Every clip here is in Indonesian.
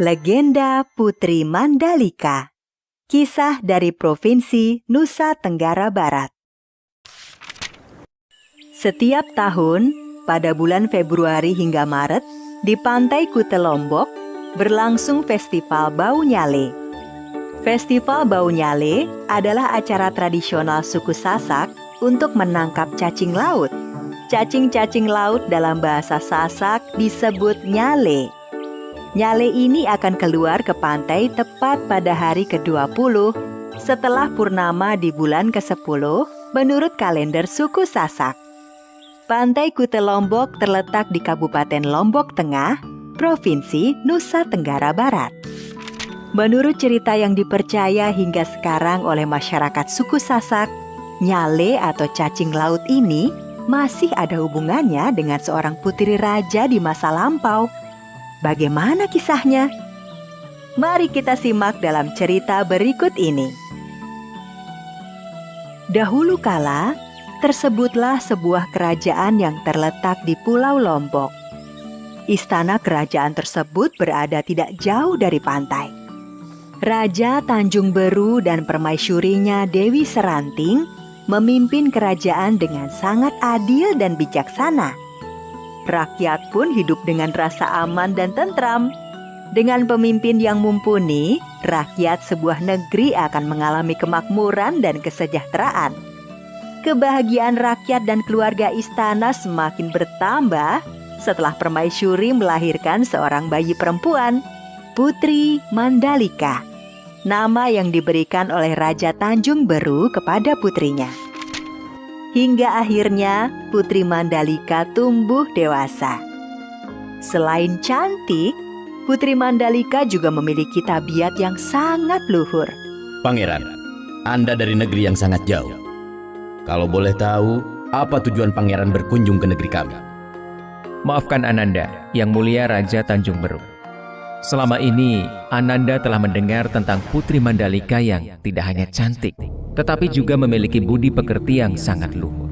Legenda Putri Mandalika. Kisah dari Provinsi Nusa Tenggara Barat. Setiap tahun, pada bulan Februari hingga Maret, di Pantai Kute Lombok, berlangsung Festival Bau Nyale. Festival Bau Nyale adalah acara tradisional suku Sasak untuk menangkap cacing laut. Cacing-cacing laut dalam bahasa Sasak disebut nyale. Nyale ini akan keluar ke pantai tepat pada hari ke-20 setelah purnama di bulan ke-10 menurut kalender suku Sasak. Pantai Kute Lombok terletak di Kabupaten Lombok Tengah, Provinsi Nusa Tenggara Barat. Menurut cerita yang dipercaya hingga sekarang oleh masyarakat suku Sasak, nyale atau cacing laut ini masih ada hubungannya dengan seorang putri raja di masa lampau. Bagaimana kisahnya? Mari kita simak dalam cerita berikut ini. Dahulu kala, tersebutlah sebuah kerajaan yang terletak di Pulau Lombok. Istana kerajaan tersebut berada tidak jauh dari pantai. Raja Tanjung Beru dan permaisurinya Dewi Seranting memimpin kerajaan dengan sangat adil dan bijaksana. Rakyat pun hidup dengan rasa aman dan tentram. Dengan pemimpin yang mumpuni, rakyat sebuah negeri akan mengalami kemakmuran dan kesejahteraan. Kebahagiaan rakyat dan keluarga istana semakin bertambah setelah permaisuri melahirkan seorang bayi perempuan, Putri Mandalika, nama yang diberikan oleh Raja Tanjung Beru kepada putrinya. Hingga akhirnya Putri Mandalika tumbuh dewasa. Selain cantik, Putri Mandalika juga memiliki tabiat yang sangat luhur. Pangeran, Anda dari negeri yang sangat jauh. Kalau boleh tahu, apa tujuan pangeran berkunjung ke negeri kami? Maafkan Ananda, Yang Mulia Raja Tanjung Beru. Selama ini, Ananda telah mendengar tentang Putri Mandalika yang tidak hanya cantik, tetapi juga memiliki budi pekerti yang sangat luhur.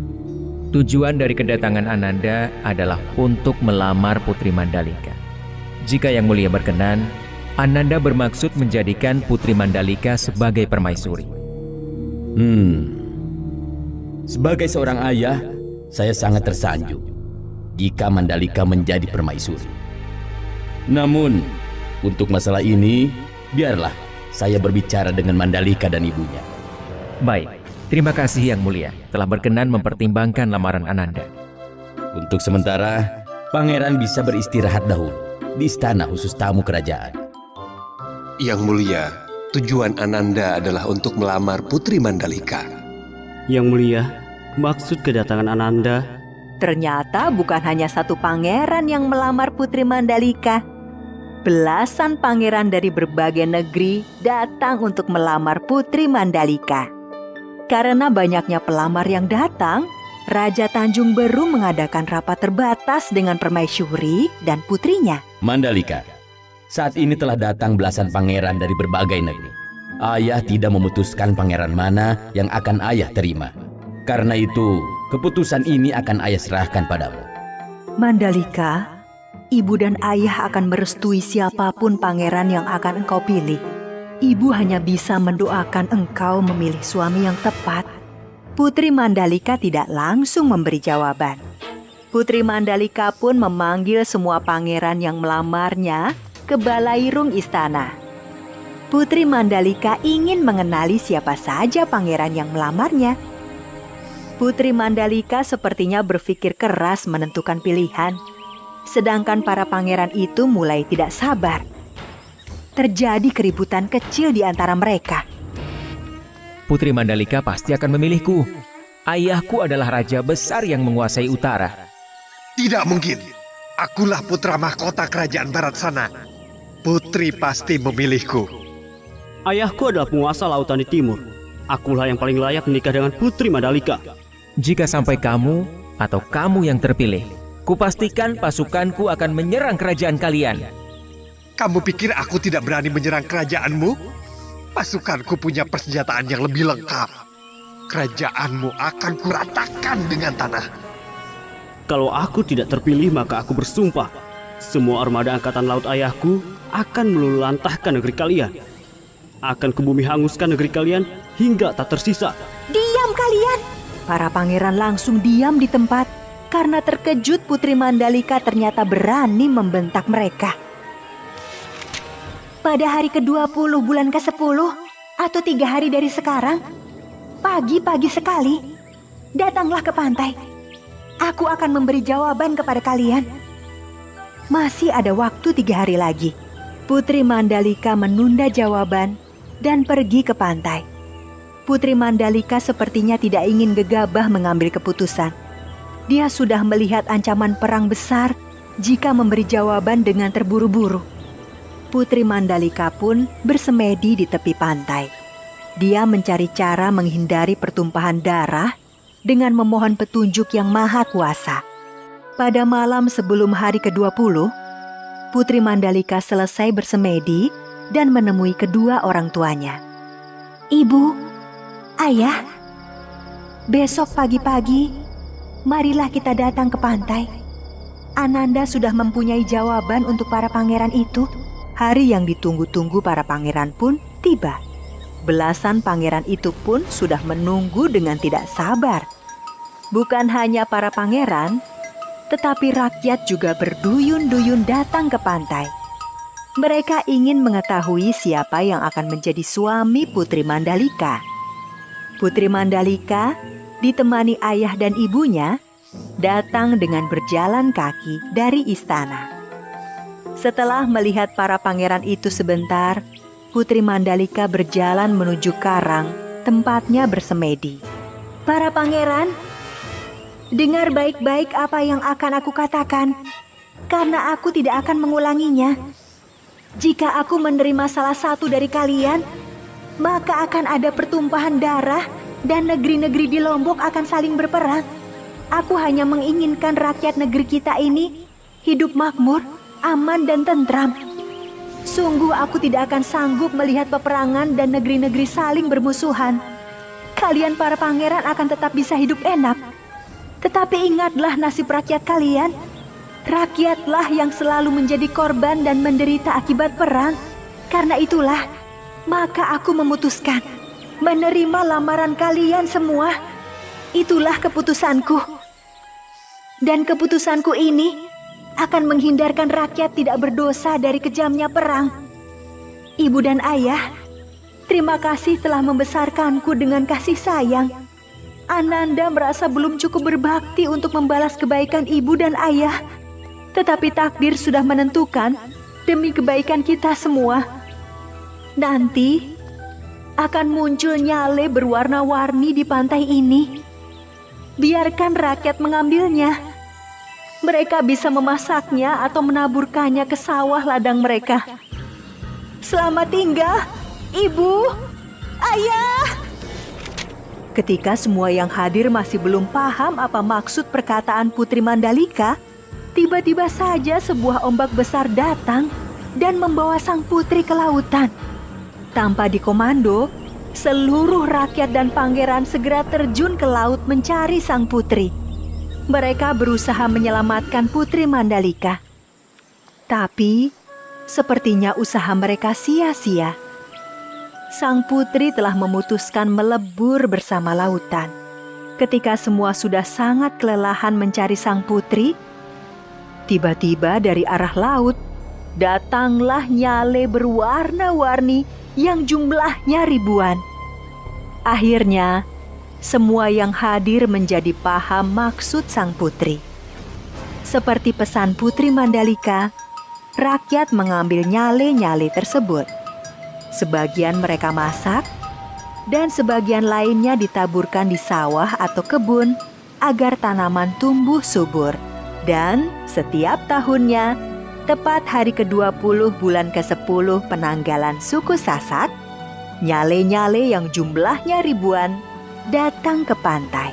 Tujuan dari kedatangan Ananda adalah untuk melamar Putri Mandalika. Jika Yang Mulia berkenan, Ananda bermaksud menjadikan Putri Mandalika sebagai permaisuri. Sebagai seorang ayah, saya sangat tersanjung jika Mandalika menjadi permaisuri. Namun, untuk masalah ini, biarlah saya berbicara dengan Mandalika dan ibunya. Baik, terima kasih Yang Mulia telah berkenan mempertimbangkan lamaran Ananda. Untuk sementara, pangeran bisa beristirahat dahulu di istana khusus tamu kerajaan. Yang Mulia, tujuan Ananda adalah untuk melamar Putri Mandalika. Yang Mulia, maksud kedatangan Ananda... Ternyata bukan hanya satu pangeran yang melamar Putri Mandalika. Belasan pangeran dari berbagai negeri datang untuk melamar Putri Mandalika. Karena banyaknya pelamar yang datang, Raja Tanjung Beru mengadakan rapat terbatas dengan permaisuri dan putrinya. Mandalika, saat ini telah datang belasan pangeran dari berbagai negeri. Ayah tidak memutuskan pangeran mana yang akan ayah terima. Karena itu, keputusan ini akan ayah serahkan padamu. Mandalika, ibu dan ayah akan merestui siapapun pangeran yang akan engkau pilih. Ibu hanya bisa mendoakan engkau memilih suami yang tepat. Putri Mandalika tidak langsung memberi jawaban. Putri Mandalika pun memanggil semua pangeran yang melamarnya ke balairung istana. Putri Mandalika ingin mengenali siapa saja pangeran yang melamarnya. Putri Mandalika sepertinya berpikir keras menentukan pilihan. Sedangkan para pangeran itu mulai tidak sabar. Terjadi keributan kecil di antara mereka. Putri Mandalika pasti akan memilihku. Ayahku adalah raja besar yang menguasai utara. Tidak mungkin. Akulah putra mahkota kerajaan barat sana. Putri pasti memilihku. Ayahku adalah penguasa lautan di timur. Akulah yang paling layak menikah dengan Putri Mandalika. Jika sampai kamu atau kamu yang terpilih, kupastikan pasukanku akan menyerang kerajaan kalian. Kamu pikir aku tidak berani menyerang kerajaanmu? Pasukanku punya persenjataan yang lebih lengkap. Kerajaanmu akan kuratakan dengan tanah. Kalau aku tidak terpilih, maka aku bersumpah semua armada angkatan laut ayahku akan meluluhlantahkan negeri kalian. Akan ke bumi hanguskan negeri kalian hingga tak tersisa. Diam kalian! Para pangeran langsung diam di tempat karena terkejut Putri Mandalika ternyata berani membentak mereka. Pada hari ke-20 bulan ke-10 atau 3 hari dari sekarang, pagi-pagi sekali, datanglah ke pantai. Aku akan memberi jawaban kepada kalian. Masih ada waktu 3 hari lagi. Putri Mandalika menunda jawaban dan pergi ke pantai. Putri Mandalika sepertinya tidak ingin gegabah mengambil keputusan. Dia sudah melihat ancaman perang besar jika memberi jawaban dengan terburu-buru. Putri Mandalika pun bersemedi di tepi pantai. Dia mencari cara menghindari pertumpahan darah dengan memohon petunjuk yang maha kuasa. Pada malam sebelum hari ke-20, Putri Mandalika selesai bersemedi dan menemui kedua orang tuanya. Ibu, ayah, besok pagi-pagi, marilah kita datang ke pantai. Ananda sudah mempunyai jawaban untuk para pangeran itu. Hari yang ditunggu-tunggu para pangeran pun tiba. Belasan pangeran itu pun sudah menunggu dengan tidak sabar. Bukan hanya para pangeran, tetapi rakyat juga berduyun-duyun datang ke pantai. Mereka ingin mengetahui siapa yang akan menjadi suami Putri Mandalika. Putri Mandalika ditemani ayah dan ibunya datang dengan berjalan kaki dari istana. Setelah melihat para pangeran itu sebentar, Putri Mandalika berjalan menuju karang tempatnya bersemedi. Para pangeran, dengar baik-baik apa yang akan aku katakan, karena aku tidak akan mengulanginya. Jika aku menerima salah satu dari kalian, maka akan ada pertumpahan darah dan negeri-negeri di Lombok akan saling berperang. Aku hanya menginginkan rakyat negeri kita ini hidup makmur, aman dan tentram. Sungguh aku tidak akan sanggup melihat peperangan dan negeri-negeri saling bermusuhan. Kalian para pangeran akan tetap bisa hidup enak. Tetapi ingatlah nasib rakyat kalian. Rakyatlah yang selalu menjadi korban dan menderita akibat perang. Karena itulah, maka aku memutuskan menerima lamaran kalian semua. Itulah keputusanku. Dan keputusanku ini akan menghindarkan rakyat tidak berdosa dari kejamnya perang. Ibu dan ayah, terima kasih telah membesarkanku dengan kasih sayang. Ananda merasa belum cukup berbakti untuk membalas kebaikan ibu dan ayah. Tetapi takdir sudah menentukan demi kebaikan kita semua. Nanti akan muncul nyale berwarna-warni di pantai ini. Biarkan rakyat mengambilnya. Mereka bisa memasaknya atau menaburkannya ke sawah ladang mereka. Selamat tinggal, ibu, ayah. Ketika semua yang hadir masih belum paham apa maksud perkataan Putri Mandalika, tiba-tiba saja sebuah ombak besar datang dan membawa sang putri ke lautan. Tanpa dikomando, seluruh rakyat dan pangeran segera terjun ke laut mencari sang putri. Mereka berusaha menyelamatkan Putri Mandalika. Tapi, sepertinya usaha mereka sia-sia. Sang putri telah memutuskan melebur bersama lautan. Ketika semua sudah sangat kelelahan mencari sang putri, tiba-tiba dari arah laut, datanglah nyale berwarna-warni yang jumlahnya ribuan. Akhirnya, semua yang hadir menjadi paham maksud sang putri. Seperti pesan Putri Mandalika, rakyat mengambil nyale-nyale tersebut. Sebagian mereka masak, dan sebagian lainnya ditaburkan di sawah atau kebun agar tanaman tumbuh subur. Dan setiap tahunnya, tepat hari ke-20 bulan ke-10 penanggalan suku Sasak, nyale-nyale yang jumlahnya ribuan datang ke pantai.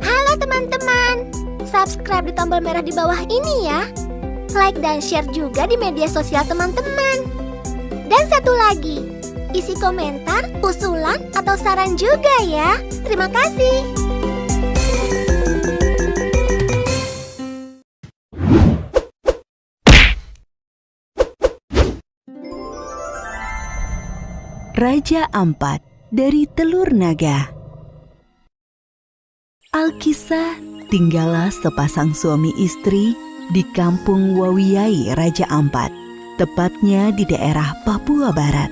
Halo teman-teman, subscribe di tombol merah di bawah ini ya. Like dan share juga di media sosial teman-teman. Dan satu lagi, isi komentar komentar, usulan, atau saran juga ya. Terima kasih. Raja Ampat dari Telur Naga. Alkisah, tinggallah sepasang suami istri di kampung Wawiyai Raja Ampat, tepatnya di daerah Papua Barat.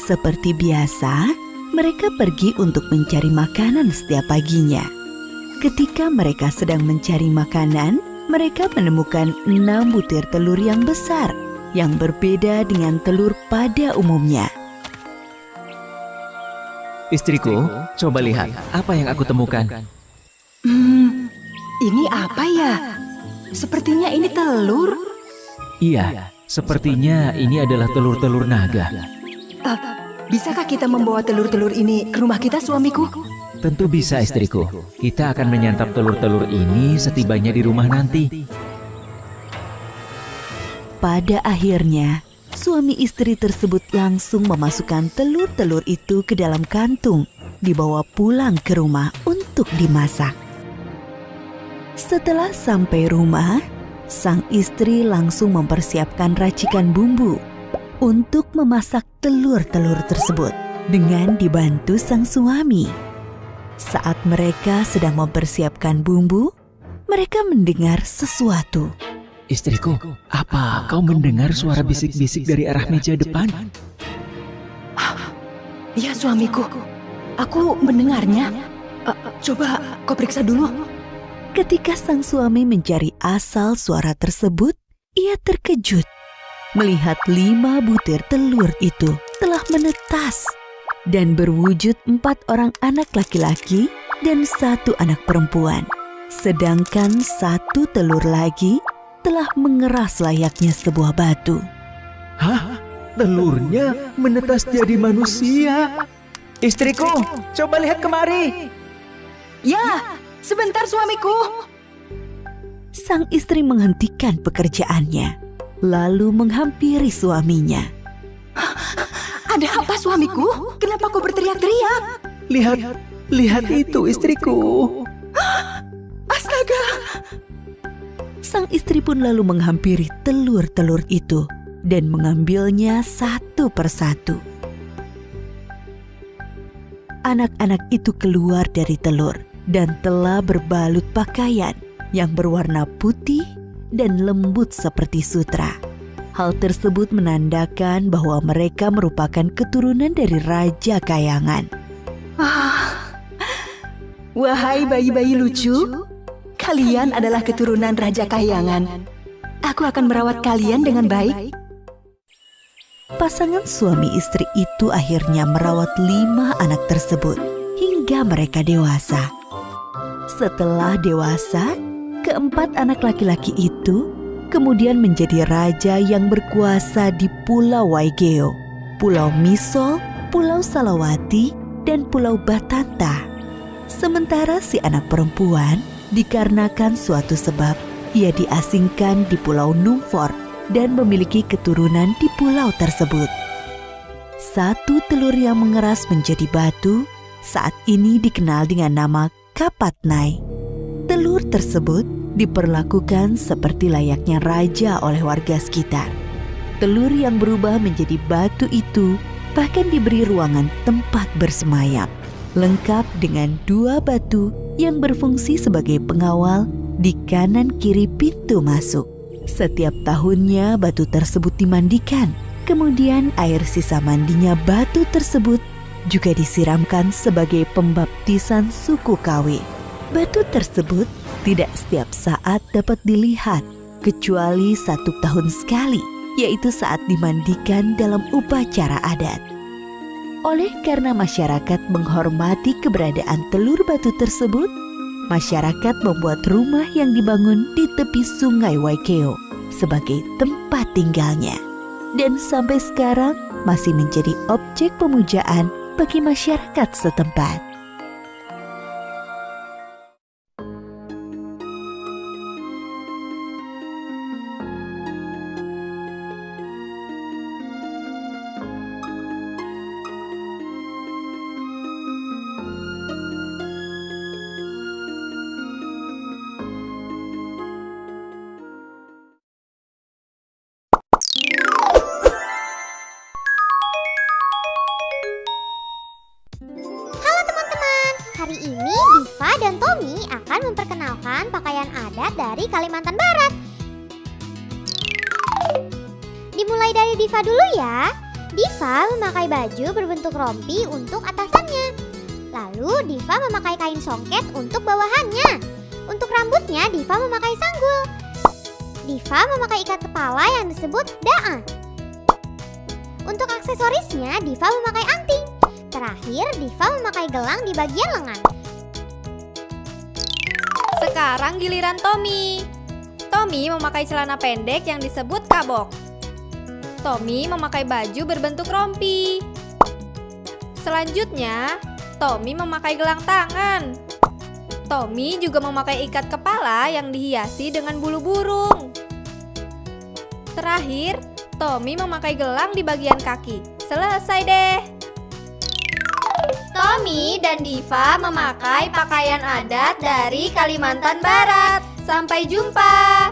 Seperti biasa, mereka pergi untuk mencari makanan setiap paginya. Ketika mereka sedang mencari makanan, mereka menemukan 6 butir telur yang besar, yang berbeda dengan telur pada umumnya. Istriku, coba lihat apa yang aku temukan. Ini apa ya? Sepertinya ini telur. Iya, sepertinya ini adalah telur-telur naga. Bisakah kita membawa telur-telur ini ke rumah kita, suamiku? Tentu bisa, istriku. Kita akan menyantap telur-telur ini setibanya di rumah nanti. Pada akhirnya, suami istri tersebut langsung memasukkan telur-telur itu ke dalam kantung, dibawa pulang ke rumah untuk dimasak. Setelah sampai rumah, sang istri langsung mempersiapkan racikan bumbu untuk memasak telur-telur tersebut dengan dibantu sang suami. Saat mereka sedang mempersiapkan bumbu, mereka mendengar sesuatu. Istriku, apa kau mendengar suara bisik-bisik dari arah meja depan? Ya, suamiku, aku mendengarnya. Coba kau periksa dulu. Ketika sang suami mencari asal suara tersebut, ia terkejut melihat 5 butir telur itu telah menetas dan berwujud 4 orang anak laki-laki dan 1 anak perempuan. Sedangkan 1 telur lagi telah mengeras layaknya sebuah batu. Hah? Telurnya menetas jadi manusia? Istriku, coba lihat kemari. Ya, sebentar suamiku. Sang istri menghentikan pekerjaannya, lalu menghampiri suaminya. Ada apa suamiku? Kenapa kau berteriak-teriak? Lihat itu istriku. Astaga! Sang istri pun lalu menghampiri telur-telur itu dan mengambilnya satu persatu. Anak-anak itu keluar dari telur dan telah berbalut pakaian yang berwarna putih dan lembut seperti sutra. Hal tersebut menandakan bahwa mereka merupakan keturunan dari Raja Kayangan. Wahai bayi-bayi lucu, kalian adalah keturunan Raja Kayangan. Aku akan merawat kalian dengan baik. Pasangan suami istri itu akhirnya merawat 5 anak tersebut hingga mereka dewasa. Setelah dewasa, keempat anak laki-laki itu kemudian menjadi raja yang berkuasa di Pulau Waigeo, Pulau Misol, Pulau Salawati, dan Pulau Batanta. Sementara si anak perempuan, dikarenakan suatu sebab, ia diasingkan di Pulau Numfor dan memiliki keturunan di pulau tersebut. Satu telur yang mengeras menjadi batu saat ini dikenal dengan nama Kapatnai. Telur tersebut diperlakukan seperti layaknya raja oleh warga sekitar. Telur yang berubah menjadi batu itu bahkan diberi ruangan tempat bersemayam, lengkap dengan 2 batu yang berfungsi sebagai pengawal di kanan kiri pintu masuk. Setiap tahunnya batu tersebut dimandikan, kemudian air sisa mandinya batu tersebut juga disiramkan sebagai pembaptisan suku KW. Batu tersebut tidak setiap saat dapat dilihat, kecuali 1 tahun sekali, yaitu saat dimandikan dalam upacara adat. Oleh karena masyarakat menghormati keberadaan telur batu tersebut, masyarakat membuat rumah yang dibangun di tepi sungai Waikeo sebagai tempat tinggalnya. Dan sampai sekarang masih menjadi objek pemujaan bagi masyarakat setempat. Diva dan Tommy akan memperkenalkan pakaian adat dari Kalimantan Barat. Dimulai dari Diva dulu ya. Diva memakai baju berbentuk rompi untuk atasannya. Lalu Diva memakai kain songket untuk bawahannya. Untuk rambutnya Diva memakai sanggul. Diva memakai ikat kepala yang disebut da'a. Untuk aksesorisnya Diva memakai anting. Terakhir Diva memakai gelang di bagian lengan. Sekarang giliran Tommy. Tommy memakai celana pendek yang disebut kabok. Tommy memakai baju berbentuk rompi. Selanjutnya, Tommy memakai gelang tangan. Tommy juga memakai ikat kepala yang dihiasi dengan bulu burung. Terakhir, Tommy memakai gelang di bagian kaki. Selesai deh. Tommy dan Diva memakai pakaian adat dari Kalimantan Barat. Sampai jumpa.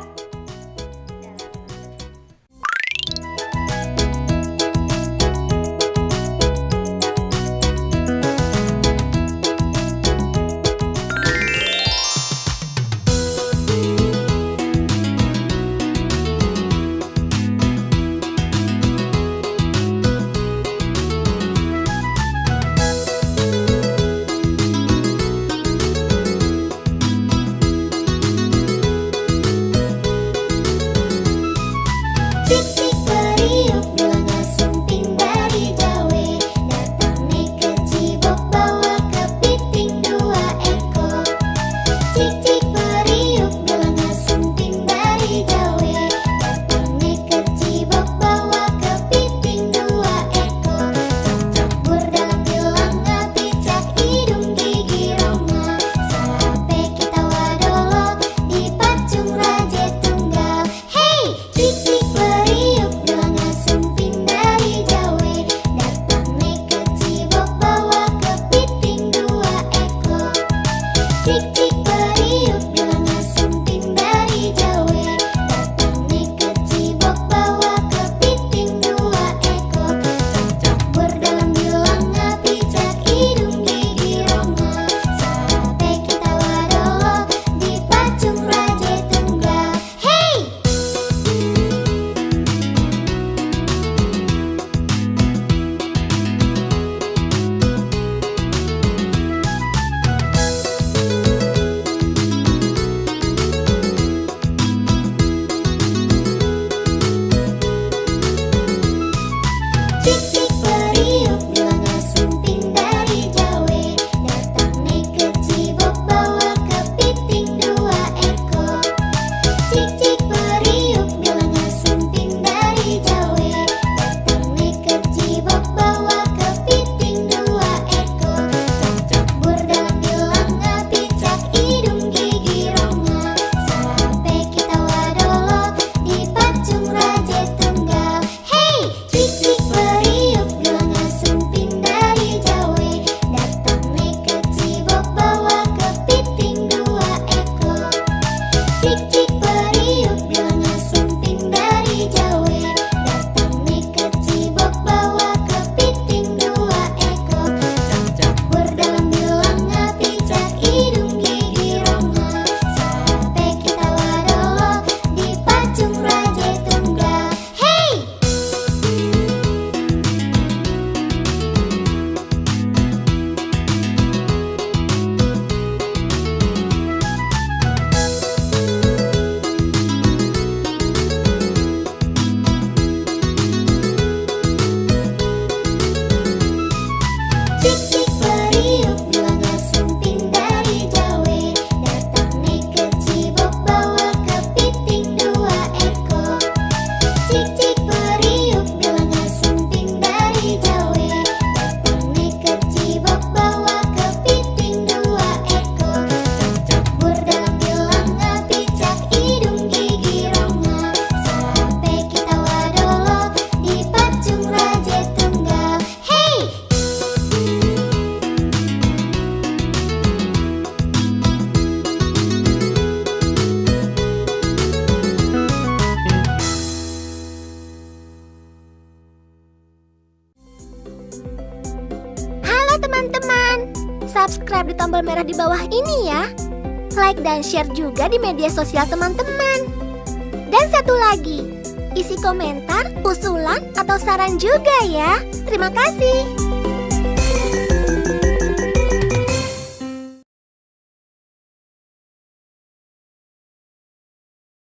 subscribe di tombol merah di bawah ini ya. Like dan share juga di media sosial teman-teman. Dan satu lagi, isi komentar, usulan, atau saran juga ya. Terima kasih.